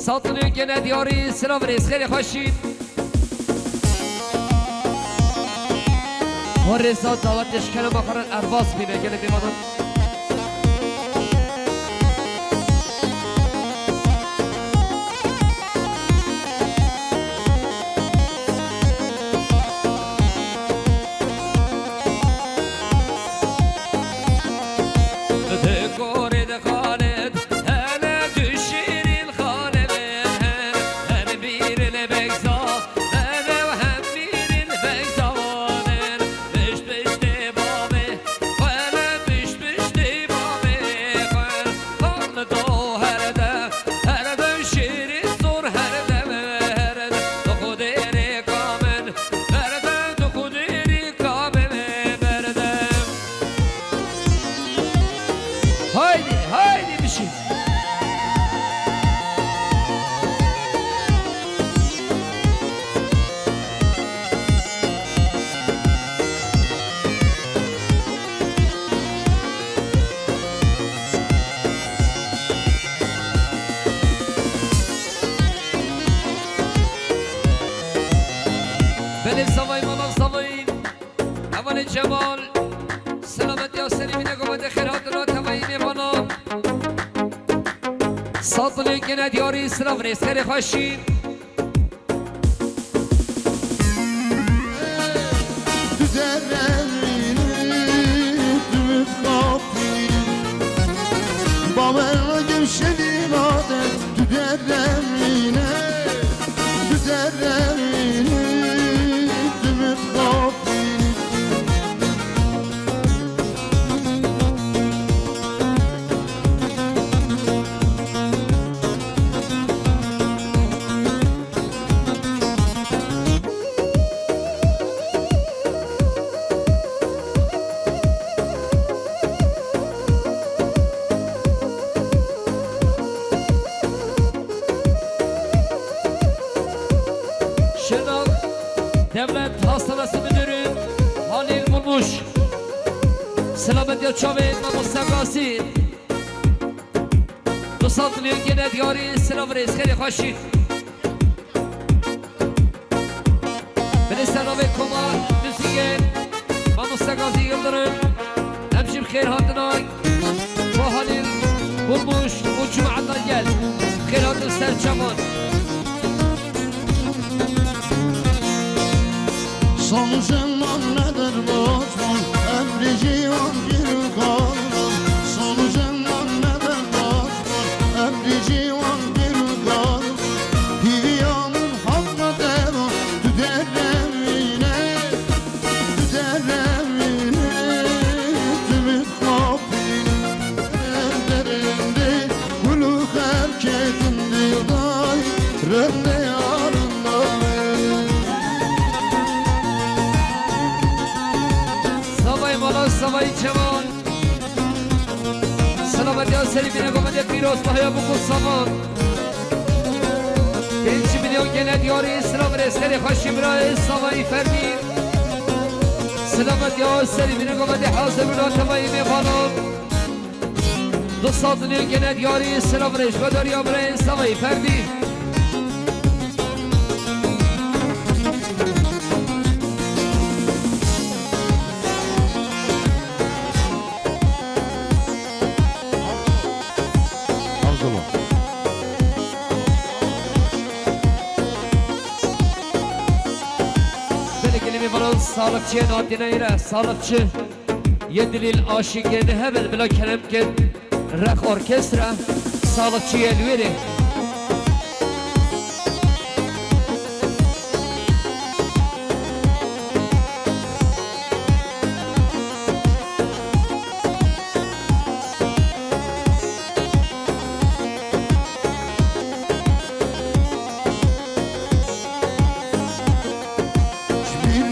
ساطنی گنه دیاری سلام ریز خیلی خوشید و رزا دعوتش کنم آخر ارواز بینه گنه بیمانم جمال سلامت یا سلیمی نگومد خیرات را توایی میبانم ساطلی که ندیاری سلام ریز خیلی خوشی تو درمینی تو خوابی با من گمشنی مادر تو درمینی تو درمینی تو خوابی devlet hastanesi müdürü Halil Bulmuş Selamet Yalçavit ve Mustafa'si Dusatlı gene diyarı selam reis kheli خوشی Minister Ravi Kumar Düzgün ve Mustafa'si Yıldırım Hemşim خیر هاتنای و Halil Bulmuş و Cuma'dan gel خیر هاتن Serçaman Son zaman nedir bozman Emri civan bir kalman Son zaman nedir bozman Emri civan bir kalman Hivyanın havla devam Tüderemine Tüderemine Tümit kapin Renderinde Kuluk erkekinde Yılday Rende yarında سوای جوان سلامت یا سلیمی نگومده پیروز بحیا بکن سامان 5 میلیون گله دیاری سلام ریز خیلی خوشی برای سوای فردی سلامت یا سلیمی نگومده حاضر بنا تمایی میخوانم 200 میلیون گله دیاری سلام ریز بداری برای سوای فردی Sağlıkçıya nadine ile sağlıkçı Yedilil aşıkeni hemen bila kelemken Rak orkestra Sağlıkçı Elveri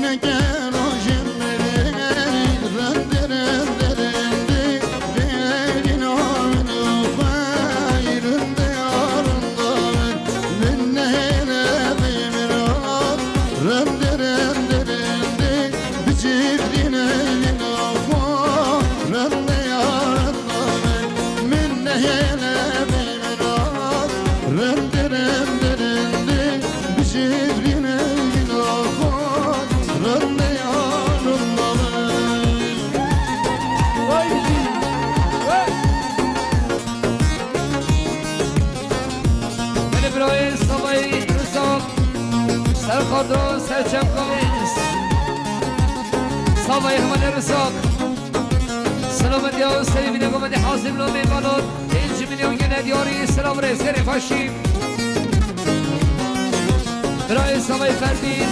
Rende Rende rende rende Bizirin evin afan Rende yanımdalar Beni buraya sabahı rızak Ser kadro serçem kaviz Sabahı hamale rızak Selamet ya sevgili komedi hazır lo meyvanot 5 milyon gene diyarı selam rezgeri faşim Buraya sabahı ferdin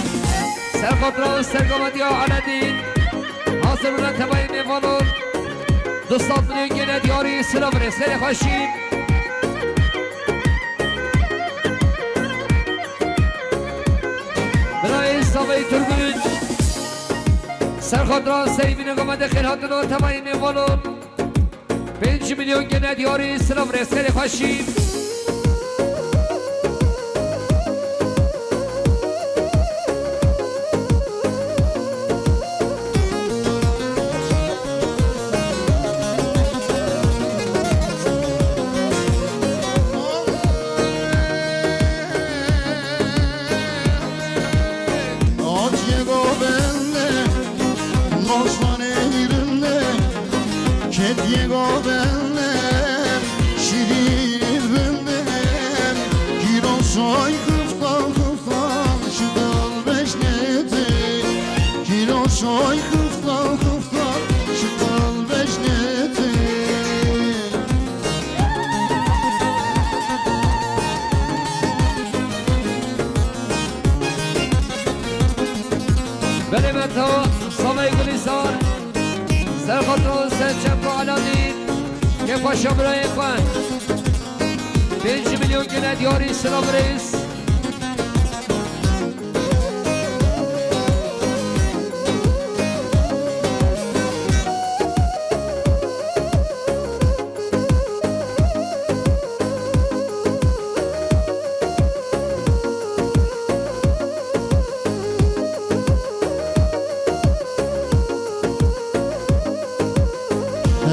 Ser kadro ser komedi ya aladin Hazır olan tebayı meyvanot 200 milyon gene diyarı selam rezgeri faşim Sabahı Türk'ün Serkadran sevgini komedi khilhatını tabayı meyvanot 5 milyon gene diyarı selam rezgeri faşim Llegó benler, şirin benler Giro soy kıftan kıftan, şıdal beşneti Giro soy kıftan kıftan, şıdal beşneti Benim etağı Samay Gülizar Serkadro serçem bu aladin Ke paşa buraya kwan 5 milyon gene diyarı selam reis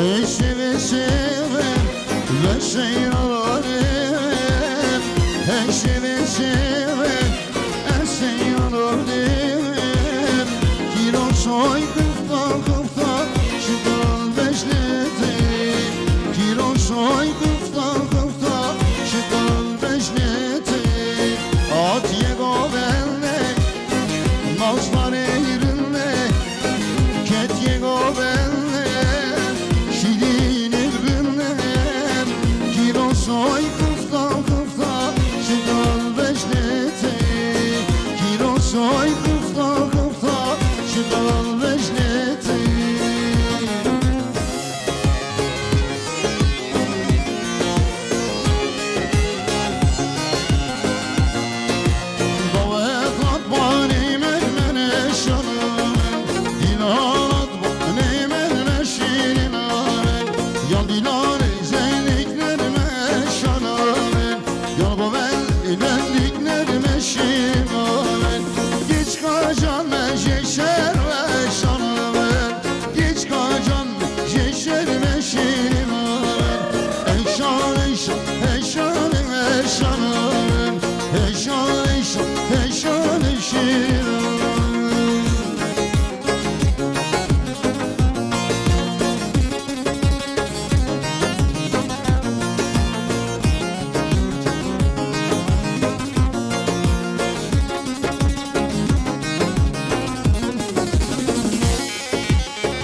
Eşimi sever ve seyranım Eşimi sever ve seyranım Kilo soy kıftan kıftan şıdal beşleti Kilo soy kıftan kıftan şıdal beşleti At yego benle Mazlar eğrinle Ket yego benle Soy kıftan kıftan şıdal beşleti Kiro soy kıftan kıftan şıdal beşleti Davet at bani mehmene şanım Dilarat bani mehmene şirinare Yan dilare zeyliklerime Evlendiklerime şimalen Geç kacan jeşer ve şanımen Geç kacan jeşer ve şimalen Eşan eşan eşan eşanımen Eşan eşan eşan eşanımen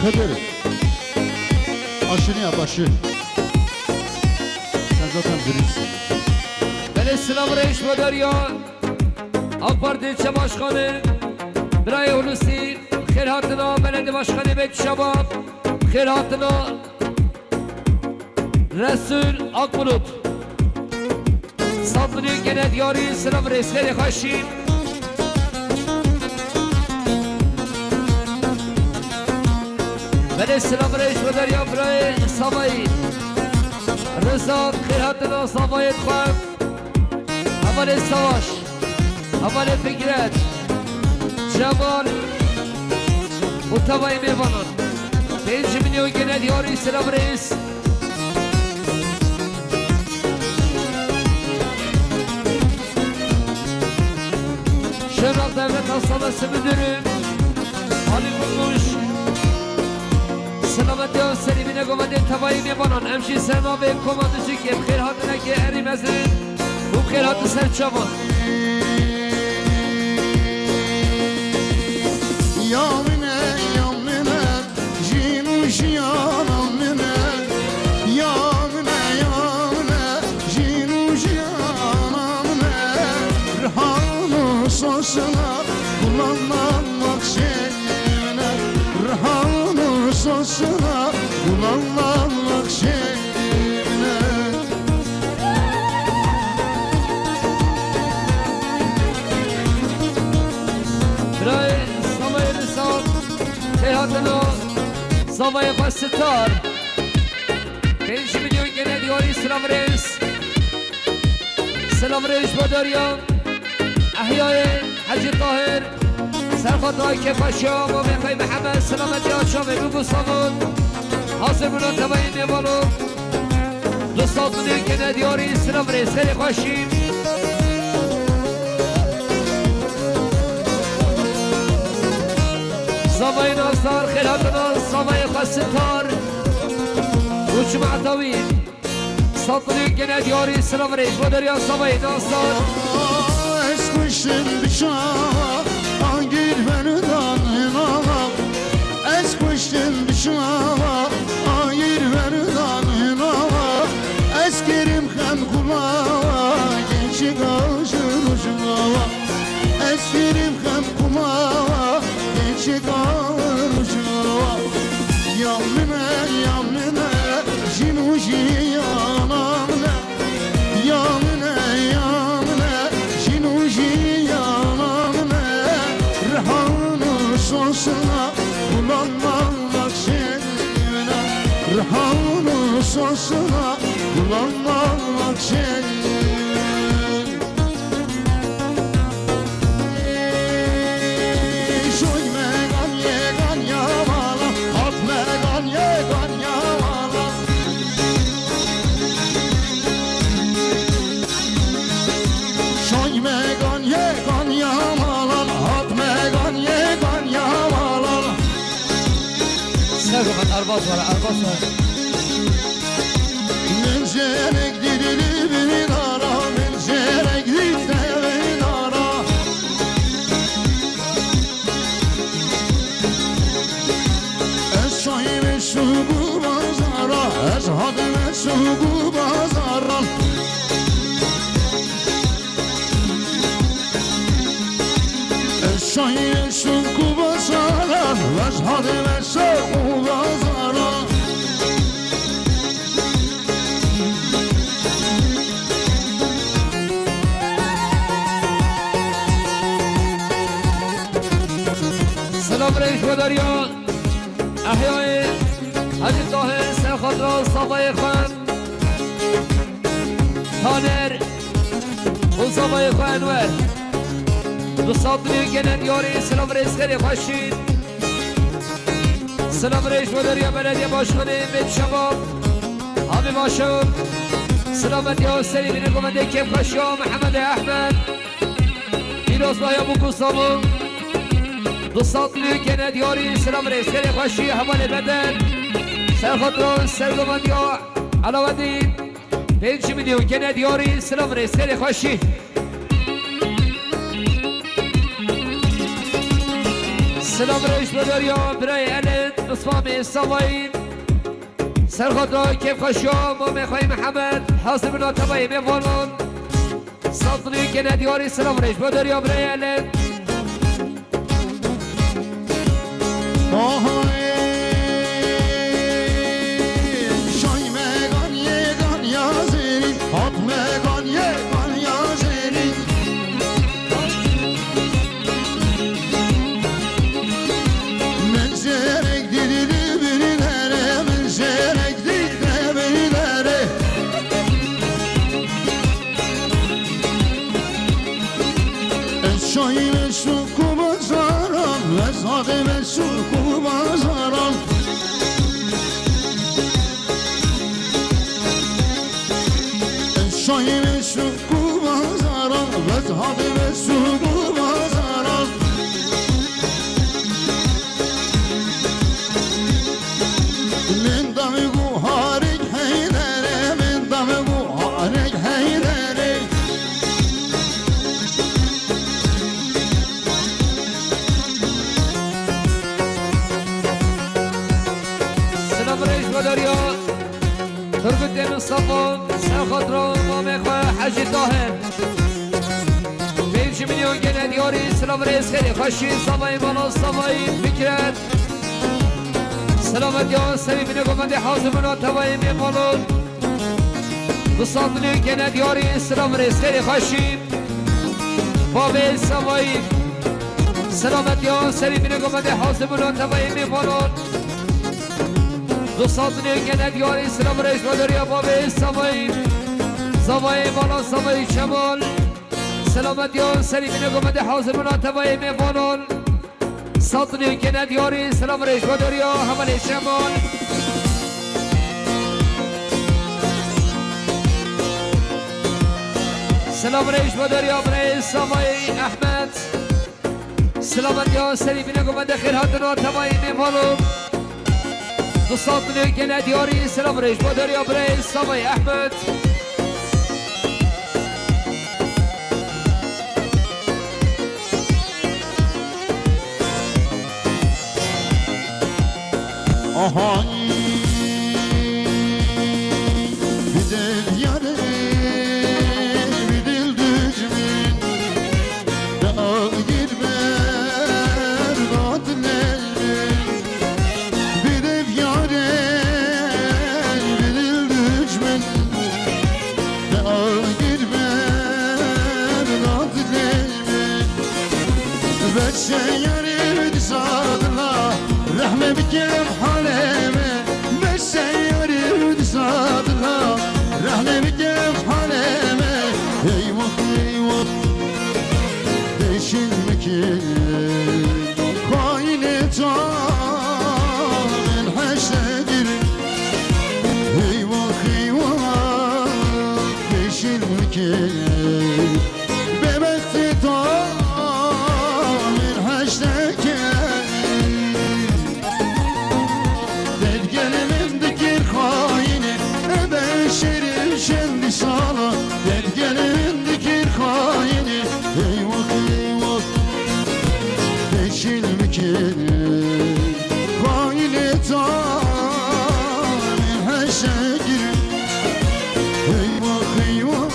Kadir, aşını yap aşı. Sen zaten dürüstsün. Beni selam reis ve derya AK Parti ilçe başkanı Biray Hulusi Khilhatına belediye başkanı Bek Şabab Khilhatına Resul Akbulut Sabrı gene diyarı selam reisleri Haşim Beni selam reis ve derya Biray Samay Rıza Khilhatına Samayet Khan Hamale Savaş Hamale Fikret Cemal Mutavay Mevanın 5 milyon gene diyarı selam reis Asabası müdürüm Ali Bulmuş Selamet ya selimine komandin tabayı mebanan Emşi Sema ve komandıcı ki Bkhir hatına ki eri mezrin Bu bkhir hatı serçama Yamine yamine Jinuş yanamine Yamine yamine Jinuş yanamine Rıhanı sosuna Kullanmamak şeyine Rıhanı sosuna Kullanmamak şeyine Bray Samaya Nisal Tehatına Samaya Pasitar 5 milyon gene diyor İslam Reis Selam Reis Badaryan Ahya'yı Hacı Tahir Serfat Raike Paşa Mabekay Muhammed Selamet Yaşam Ebu Savun Hazır Bülent Tabayın Nevalu 200 milyon gene diyor İslam Reis Seri Haşim Samayı Nazlar Khilatına Samayı Kasitar Uç Ma'tavin Satılıyor gene diyor İslam Reis Badaryan Samayı Nazlar Eskuşun bıçağa Angir beni danına Eskuşun bıçağa Angir beni danına Eskirim hem kulağa Gençik ağacın ucuna Eskirim hem kulağa Gençik ağacın ucuna Yamline yamline Jinuji yanamne Yamine yamine Jinuji yanamne Rıhanı sosuna Kullanmamak şeyine Rıhanı sosuna Kullanmamak şeyine Şoy megan yegan yavala At megan yegan yavala Şoy megan yegan yavala At megan yegan yavala Serfat Arbaz var Arbaz var Mencerek didili bir ara Mencerek didili bir ara Ez şahime şubu bazara Ez hadime şubu bazara Ez şahime şubu bazara Ez hadime şubu bazara Selam Reis Badaryan Ahya'yı Hacı Tahir Serkhadra Sabayı Khan Taner Bu Sabayı Khan Enver 200 milyon gene diyor Selam Reisleri Başin Selam Reis Badaryan Belediye Başkanı Mehmet Şabab Abi Başım Selamet ya Selim'in komende Kef Kaşya Muhammed Ahmed Firoz Baya Bu Kusam'ın 200 milyon gene diyor Selam Reisleri Başi Havale Beden Serkhadra Serdoman ya Alavedin 5 milyon gene diyor Selam Reisleri Başi Selam Reis Badaryan Bray Elit Ismami Savayin Serkhadra Kef Kaşya Mabekay Muhammed Hazır Bülent Tabayı Mevalan Satılıyor gene diyor Selam Reis Badaryan Bray Elit Şoy megan yegan yazerin At megan yegan yazerin Mencerek didili birilere Mencerek didili birilere Şoy ve şuku bazaran Vezade ve şuku bazaran Şoy ve şuku bazaran Vezade ve şuku bazaran خاطر امام خواه حجی طاهر 5 میلیون گنه دیاری سلام رئیس خیلی خوشی سامایی بالا سامایی فکرت سلامت یا سری بینه گمند حاضمون و توایی میمالون 200 میلیون گنه دیاری سلام رئیس خیلی خوشی بابی سامایی سلامت یا سری بینه گمند حاضمون و توایی میمالون 200 میلیون گنه دیاری سلام رئیس مادریا بابی سامایی سامایی بالا سامایی شمال سلامت یا سری بینه گمند حاضمون و توایی میمالون 100 میلیون گنه دیاری سلام رئیس مادریا حمل شمال سلام رئیس مادریا برای سامایی احمد سلامت یا سری بینه گمند خیرهاتون و توایی میمالون 200 میلیون گنه دیاری سلام رئیس مادریا برای سامایی احمد آهانی bir del yare bir del düzmin daha girmer dadlerin bir del yare bir del düzmin daha girmer dadlerin ve şeyyari sadla rahme bikem haleme Meşeyyari sadla rahme bikem haleme Eyvah eyvah değişilme ki Kaine tamen haşedir Eyvah eyvah değişilme ki Bebekti tamen haşedir Şendi sala Delgenin dikir haini Eyvah eyvah Deşil mikir Haini tamin haşegir Eyvah eyvah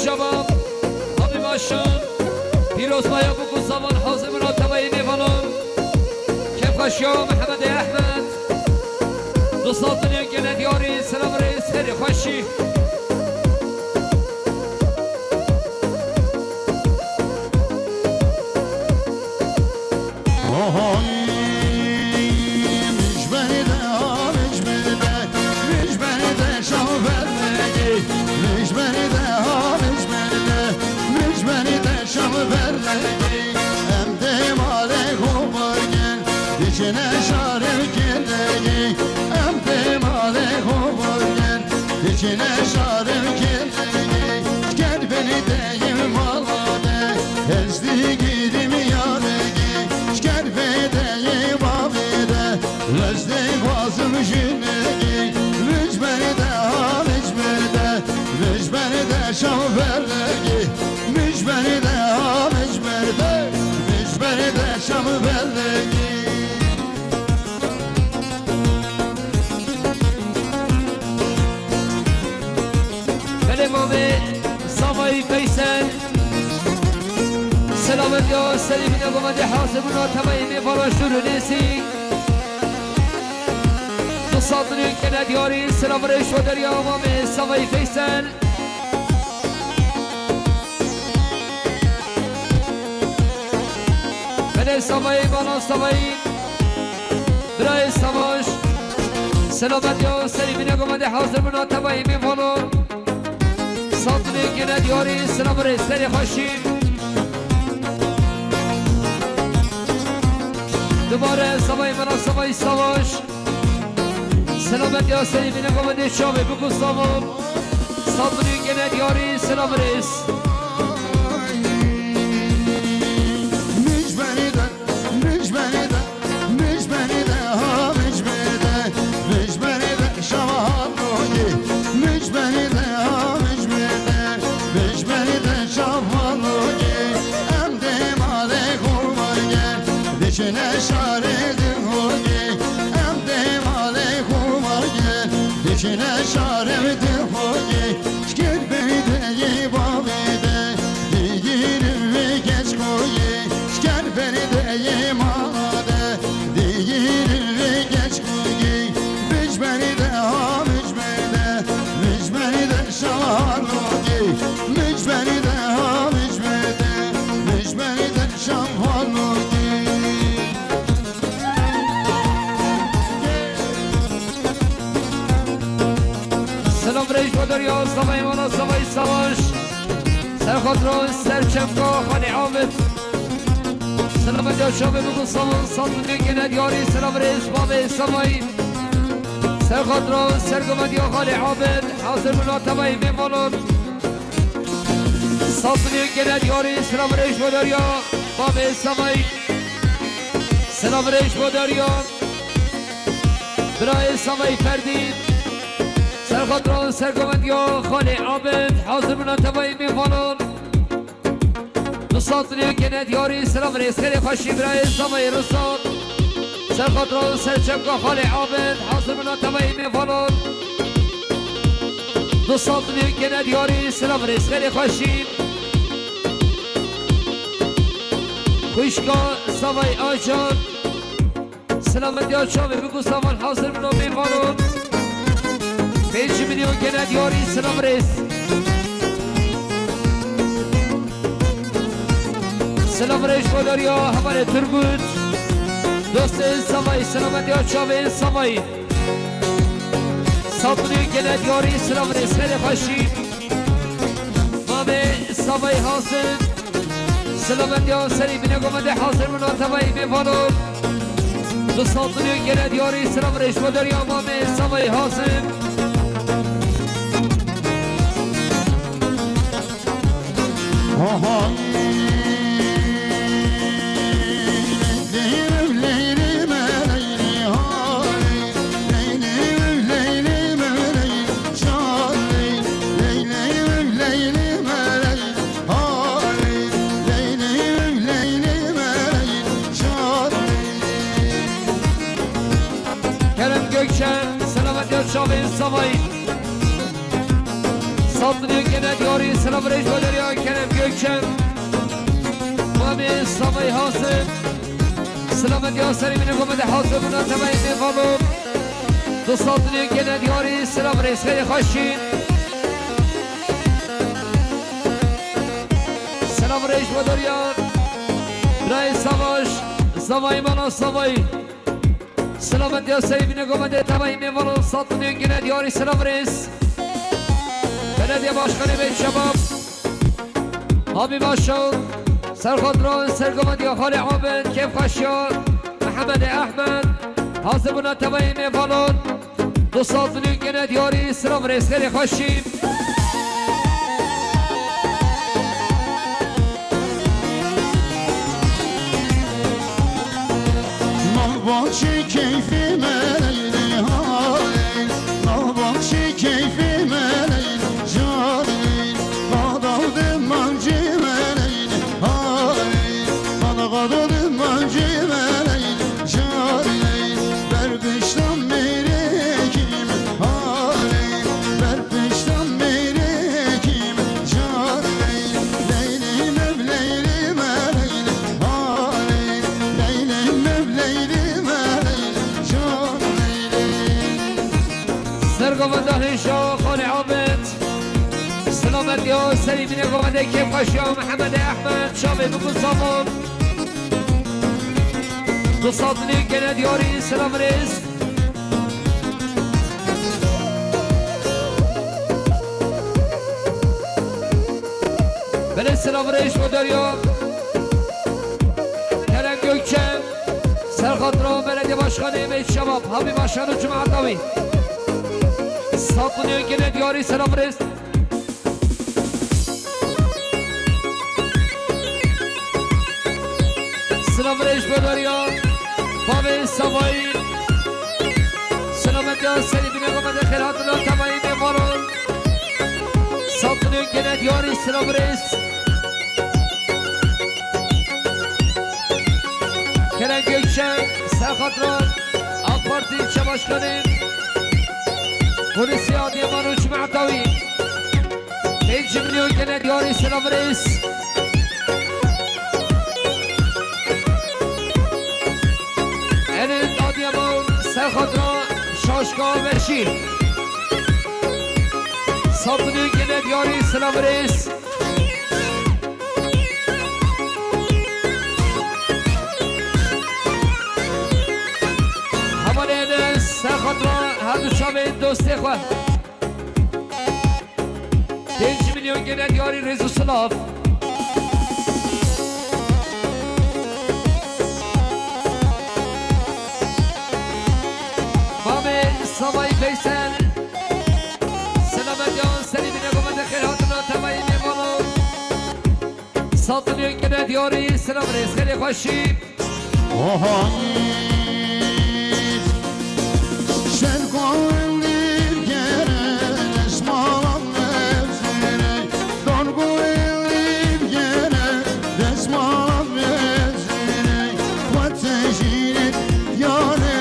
شباب آبی باشن پیروز بایا بگو زمان حاضر مراتبه میوانم کفاشیا محمد احمد دوستان دنیا گله دیاری سلام رئیس خیلی خوشی İçine şarım kendini gel beni deyim malade ezdi gidim yaregi gel beni deyim avide özde vazım jünegi müc beni de halic beni de müc beni de şavberlegi müc beni de halic beni de müc beni de şavberlegi صافي فيصل سلام يا سليم يا قمد حاسب تمايمي فراشور نسي تصادني كنا دياري سلام ريش ودريا مامي صافي فيصل بني صافي بانا صافي براي صافاش سلام يا سليم يا قمد حاسب تمايمي فراشور صدني كنا دياري سلام رسالي خوشين دوباره سوای من سوای سواش سلامت یا سلیم نگاه من شامه بگو سامان صدني كنا دياري سلام رس İçine şaredim hoge em dem aleykum hoge İçine şaredim hoge Şkir beyde yibabide Digirim ve geç koye Şker beni de yemade Digirim ve geç koye Biç beni de ha biç beni de Biç beni de şahan hoge Biç beni de ha biç beni de Biç beni de şahan hoge سلام ریش و دریا سوای مانا سوای سواش سر خاطران سر چمکا خانی عامد سلام دیا شابه بگو سامان صدنی کنه دیاری سلام ریش بابه سوای سر خاطران سر گمدیا خانی عامد حاضر مناتبه میمانون صدنی کنه دیاری سلام ریش و دریا بابه سوای سلام ریش و دریا برای سوای فردید سر خاطران سرگومند یا خالی عابد حاضر مناتبایی میخوانون دوستان که ندیاری سلام ریز خیلی خوشی برای سامای رستان سر خاطران سر چمکا خالی عابد حاضر مناتبایی میخوانون دوستان که ندیاری سلام ریز خیلی خوشی خوشگا سامای آجان سلامت یا شامی بگو سامان حاضر منو میخوانون 5 میلیون کنه دیاری سلام ریس سلام ریش بوداریا هماره ترگوت دوست سامای سلامت یا چاوه سامای صدنی کنه دیاری سلام ریس خیلی خوشی مامه سامای حاصل سلامت یا سری بینه گمده حاضر مناتبایی میفانون دو صدنی کنه دیاری سلام ریش بوداریا مامه سامای حاصل Kerem Gökçen, selamet ya Şahin Savay صادنی گنه دیاری سلام ریش و دریا کنم گوکم مامی سامی حاسم سلامت یا سری من گمد حاسم و نتبایی میفالم دو صادنی گنه دیاری سلام ریش خیلی خوشین سلام ریش و دریا برای سواش سوای مالا سوای سلامت یا سری من گمد تبایی میفالم صادنی گنه دیاری سلام ریش بلدیه باشخانه بیت شباب آبی باشد سرخودران سرگمدی خالی عابد کیف خشیار محمد احمد حاضبونا تبایی میفالون دو ساعتونی گنه دیاری سلام ریس خیلی خوشیم Nalbaşı keyfi meleyli halin Nalbaşı keyfi meleyli jalin Kadavdım mancı meleyli halin Kadavdım mancı meleyli jalin Berpiştan merekim halin Berpiştan merekim jalin Leylim evleylim eleyli halin Leylim evleylim سرگمدان شا خالی عابد سلامت یا سری بینه گمده کیف خشیار محمد احمد شابه بکن سامان دو ساعتونی گنه دیاری سلام ریس بله سلام ریش و دریا کرم گوکم سرخاطران بلدی باشخانه بیت شباب حبی باشان و جمعه داوی ساطنی گنه دیاری سلام ریس سلام ریش به دریا بابی سوایی سلامت یا سری بینه گمده خیراتنا تبایی میمارون ساطنی گنه دیاری سلام ریس کرن گوکشن سرخاطران آق پارتی چه باش کنیم پلیسی آدیمان و جمع داوی 5 میلیون گنه دیاری سلام ریس این آدیمان سرخاطران شاشگاه برشیر 100 میلیون گنه دیاری سلام ریس سرخاطران هر دو شامه دوسته خواه 5 میلیون گنه دیاری ریز و سلاف مامه سوای فیسل سلامت یان سری بینه گمده خیراتنا تبایی میمانو 100 میلیون گنه دیاری سلام ریز خیلی خوشی Sen koyunlir gene resmalan vezire Don koyunlir gene resmalan vezire Vatejirin yâre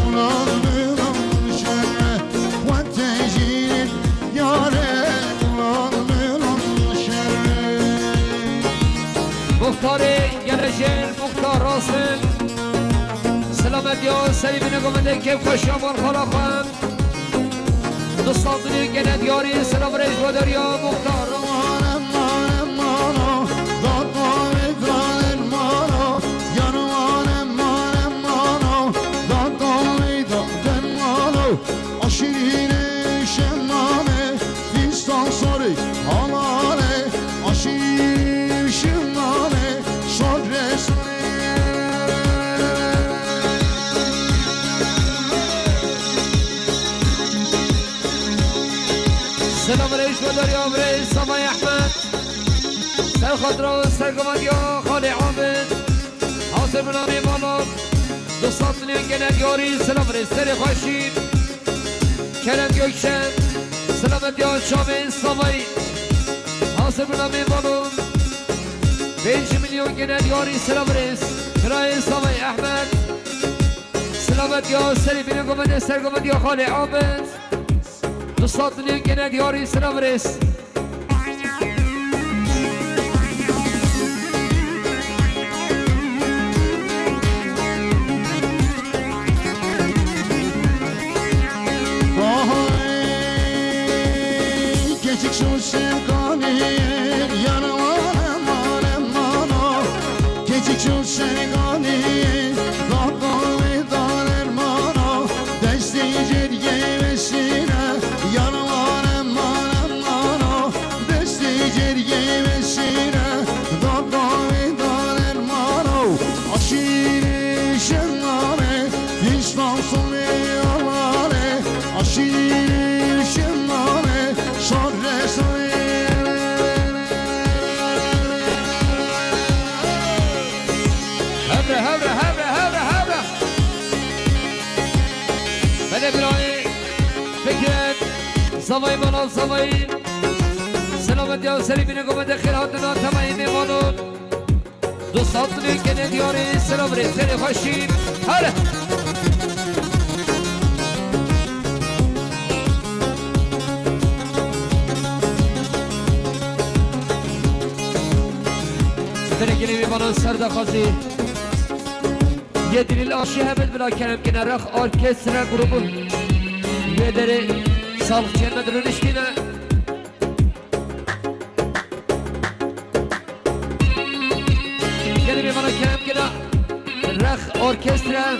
ulanmılan şerre Vatejirin yâre ulanmılan şerre Muhtarı gelecek muhtar olsun سلامت یا سری بینه گمده کیف خوشیامار خالا خواهم دو ساعتونی گنه دیاری سلام ریش و دریا مختار Aşirine şemmame fistan sarı halale Aşir şemmame şadre sarı سلام ریش و دریا بریز سامای احمد سرخاطران سرگمدیا خالی عابد حاضر بنامی بالا دو ساعتونی گنه دیاری سلام ریز سری خوشیم کرم گوکشن سلامت یا شامه سامای حاضر بنامی بالا 5 میلیون گنه دیاری سلام ریز کرای سامای احمد سلامت یا سری بینه گمده سرگمدیا خالی عابد دو ساعتونی گنه دیاری سلام ریز چون شنگانی دادای دار مانا دستی جرگه بسینه یارمانم مانم مانا دستی جرگه بسینه دادای دار مانا آشیری شنانه دیشتان سونه آمانه آشیری شنانه ساره ساره هبره بله برای فکرت زوای مالا زوای سلامت یا سری بینه گمده خیراتنا تمایی میمانون دوستاتونی که ندیاری سلام ریزتری خوشین هره درگیری میمانون سردخازی یه دلیل آشی همید بلا کنم که نرخ ارکستر گروه یه داره سالخ چه ندرونش دینه یعنی میمانا کنم که رخ ارکستر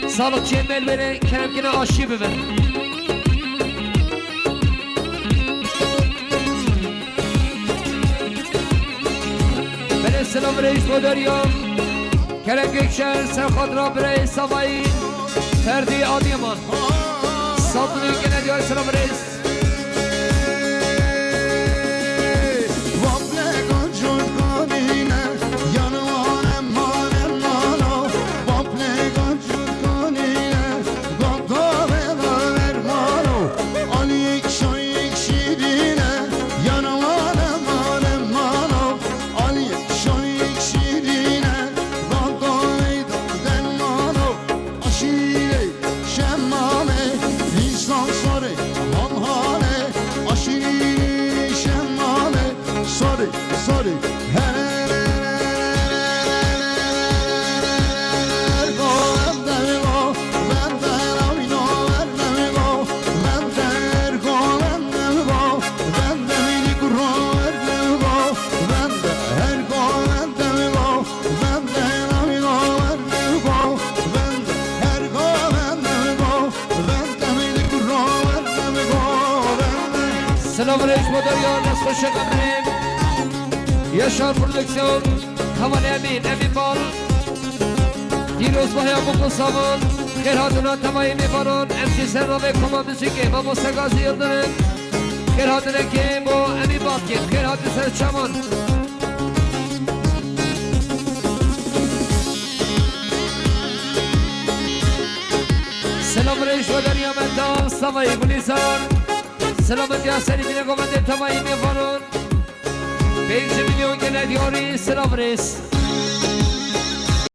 سالخ چه میل بره کنم که آشی ببر بله سلام رئیس مداریان کرم یک شهر سرخاد را برای سوایی فردی آدیمان ساتونی که ندیار سلام رئیس وابلگان جود کنینه یانوانم مانم مانو وابلگان جود کنینه گاگاوه داور مانو آن یک شو یک شیرینه یانوانم مانم مانو آن یک شو یک شیرینه گاگاوه داور مانو آشیره شمامه اینسان ساره همهانه آشیره شمامه ساره ساره سلام رئیس مداریان از خوش قمرین یشار پرودکسیون حوالی امین بال دیروز با همون سامان خیرهاتونا تمایی میبارون امسی سر رو به کما موسیقی و موسیقازی یادنن خیرهاتونه که با امین بال که خیرهات سر چمان سلام رئیس مداریان مندان سوایی بلیزان سلامت یا سری بینه گمنده تمایی میفرون 5 میلیون که ندیاری سلام رئیس